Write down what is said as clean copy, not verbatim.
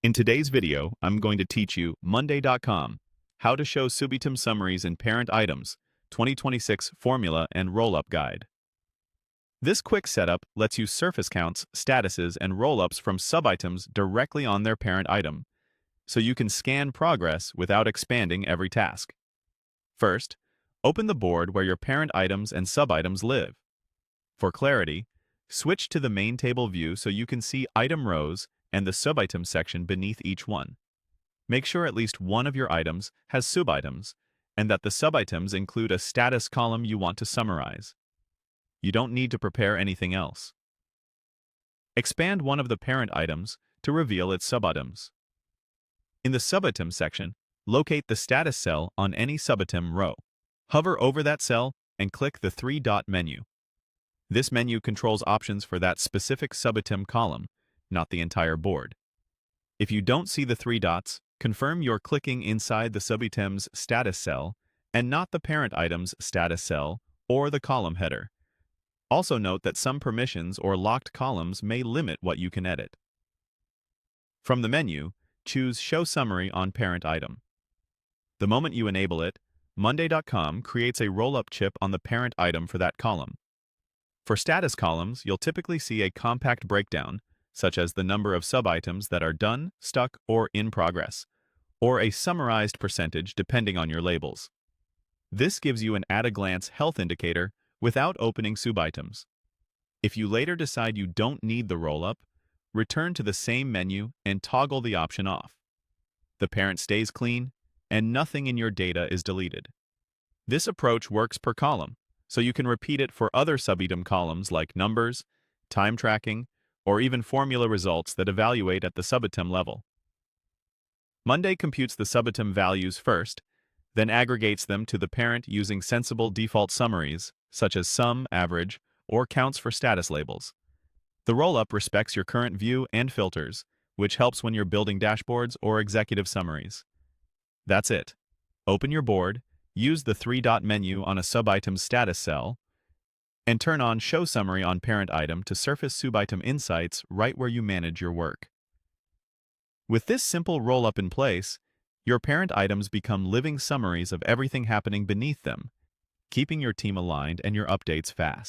In today's video, I'm going to teach you Monday.com, how to show Subitem Summaries in Parent Items, 2026 Formula and Rollup Guide. This quick setup lets you surface counts, statuses, and rollups from subitems directly on their parent item, so you can scan progress without expanding every task. First, open the board where your parent items and subitems live. For clarity, switch to the main table view so you can see item rows and the subitem section beneath each one. Make sure at least one of your items has subitems, and that the subitems include a status column you want to summarize. You don't need to prepare anything else. Expand one of the parent items to reveal its subitems. In the subitem section, locate the status cell on any subitem row. Hover over that cell and click the three-dot menu. This menu controls options for that specific subitem column, not the entire board. If you don't see the three dots, confirm you're clicking inside the subitem's status cell and not the parent item's status cell or the column header. Also note that some permissions or locked columns may limit what you can edit. From the menu, choose Show Summary on Parent Item. The moment you enable it, Monday.com creates a rollup chip on the parent item for that column. For status columns, you'll typically see a compact breakdown, such as the number of subitems that are done, stuck, or in progress, or a summarized percentage depending on your labels. This gives you an at-a-glance health indicator without opening subitems. If you later decide you don't need the rollup, return to the same menu and toggle the option off. The parent stays clean, and nothing in your data is deleted. This approach works per column, so you can repeat it for other subitem columns like numbers, time tracking, or even formula results that evaluate at the subitem level. Monday computes the subitem values first, then aggregates them to the parent using sensible default summaries, such as sum, average, or counts for status labels. The rollup respects your current view and filters, which helps when you're building dashboards or executive summaries. That's it. Open your board, use the three-dot menu on a subitem status cell, and turn on Show Summary on Parent Item to surface subitem insights right where you manage your work. With this simple rollup in place, your parent items become living summaries of everything happening beneath them, keeping your team aligned and your updates fast.